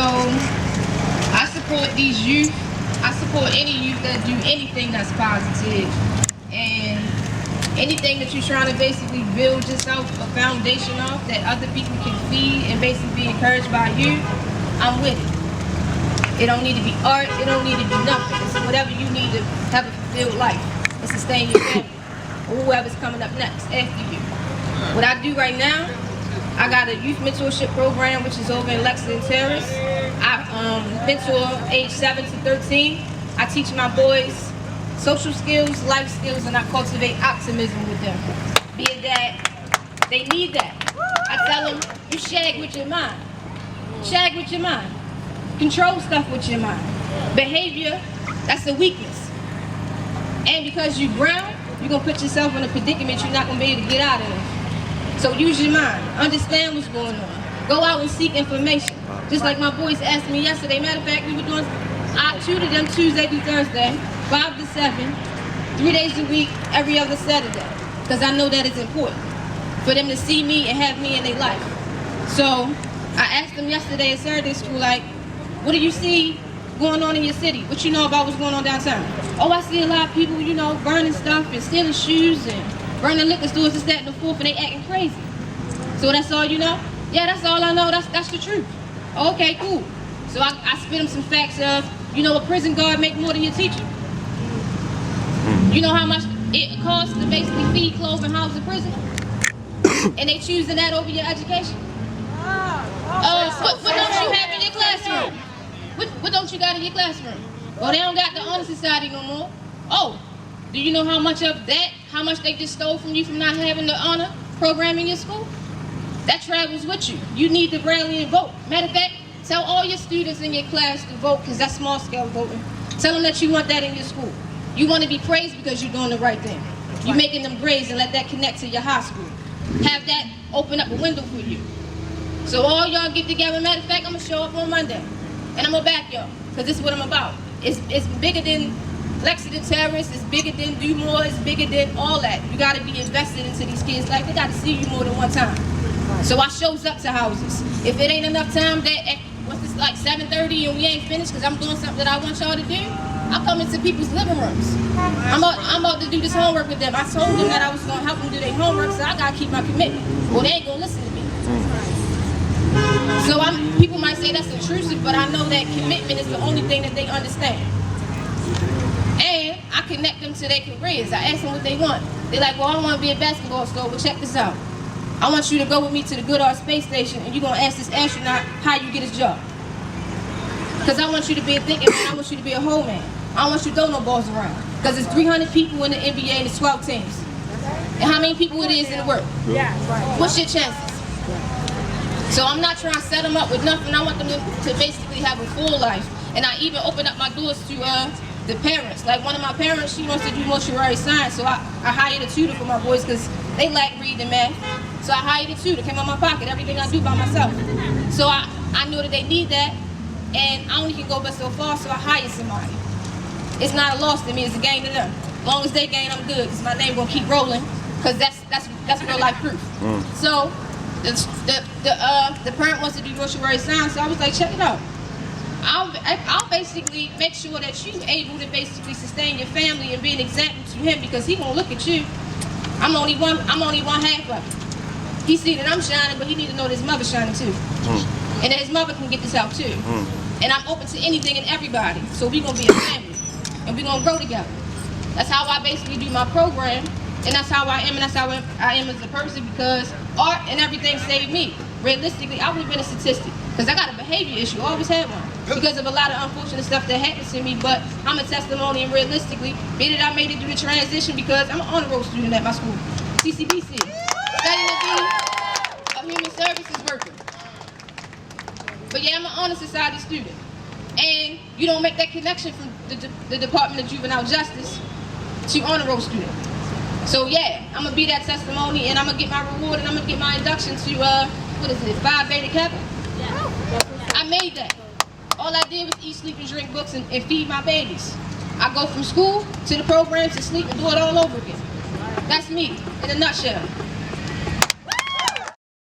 So I support these youth. I support any youth that do anything that's positive. And anything that you're trying to basically build yourself a foundation off that other people can feed and basically be encouraged by you, I'm with it. It don't need to be art, it don't need to be nothing. It's whatever you need to have a fulfilled life and sustain your family or whoever's coming up next after you. What I do right now, I got a youth mentorship program which is over in Lexington Terrace. I mentor age 7 to 13. I teach my boys social skills, life skills, and I cultivate optimism with them. Be it that they need that. I tell them, you shag with your mind. Shag with your mind. Control stuff with your mind. Behavior, that's a weakness. And because you ground, you're going to put yourself in a predicament you're not going to be able to get out of. So use your mind. Understand what's going on. Go out and seek information. Just like my boys asked me yesterday. Matter of fact, we were doing, I tutored them Tuesday through Thursday. 5 to 7, 3 days a week, every other Saturday. Because I know that it's important for them to see me and have me in their life. So I asked them yesterday at Saturday school, like, what do you see going on in your city? What you know about what's going on downtown? Oh, I see a lot of people, you know, burning stuff and stealing shoes and burning liquor stores, this, that, and the fourth, and they acting crazy. So that's all you know? Yeah, that's all I know. That's the truth. Okay, cool. So I spit them some facts of, you know, a prison guard make more than your teacher. You know how much it costs to basically feed, clothe, and house a prison? And they choosing that over your education? What don't you have in your classroom? What don't you got in your classroom? Well, they don't got the honor society no more. Oh, do you know how much of that, how much they just stole from you from not having the honor program in your school? That travels with you. You need to rally and vote. Matter of fact, tell all your students in your class to vote, because that's small scale voting. Tell them that you want that in your school. You want to be praised because you're doing the right thing. You're making them grades and let that connect to your high school. Have that open up a window for you. So all y'all get together. Matter of fact, I'm going to show up on Monday. And I'm going to back y'all, because this is what I'm about. It's bigger than Lexington Terrace. It's bigger than Do More. It's bigger than all that. You got to be invested into these kids. Like, they got to see you more than one time. So I shows up to houses. If it ain't enough time, that once it's like 7:30 and we ain't finished because I'm doing something that I want y'all to do, I'll come into people's living rooms. I'm about to do this homework with them. I told them that I was going to help them do their homework, so I got to keep my commitment. Well, they ain't going to listen to me. So people might say that's intrusive, but I know that commitment is the only thing that they understand. And I connect them to their careers. I ask them what they want. They're like, well, I want to be a basketball star. Well, check this out. I want you to go with me to the Goddard Space Station, and you're going to ask this astronaut how you get his job. Because I want you to be a thinking man. I want you to be a whole man. I don't want you to throw no balls around. Because there's 300 people in the NBA and there's 12 teams. And how many people it is in the world? Yeah, right. What's your chances? So I'm not trying to set them up with nothing. I want them to basically have a full life. And I even open up my doors to the parents. Like one of my parents, she wants to do mortuary science. So I hired a tutor for my boys because they lack reading and math. So I hired a tutor, came out of my pocket, everything I do by myself. So I know that they need that. And I only can go but so far, so I hired somebody. It's not a loss to me, it's a gain to them. As long as they gain, I'm good, because my name gonna keep rolling, because that's real life proof. So the parent wants to do mortuary science, so I was like, check it out. I'll basically make sure that you're able to basically sustain your family and be an example to him, because he gonna look at you. I'm only one half of it. He see that I'm shining, but he need to know that his mother's shining too. And that his mother can get this out too. And I'm open to anything and everybody. So we gonna be a family. And we gonna grow together. That's how I basically do my program. And that's how I am, and that's how I am as a person, because art and everything saved me. Realistically, I would have been a statistic. Because I got a behavior issue, always had one. Because of a lot of unfortunate stuff that happens to me, but I'm a testimony, and realistically, be that I made it through the transition because I'm an honor roll student at my school, CCBC. Studying to be a human services worker. But yeah, I'm an honor society student. And you don't make that connection from the Department of Juvenile Justice to honor roll student. So yeah, I'm gonna be that testimony, and I'm gonna get my reward, and I'm gonna get my induction to what is it, Phi Beta Kappa? Yeah. I made that. All I did was eat, sleep, and drink books and feed my babies. I go from school to the program to sleep and do it all over again. That's me in a nutshell.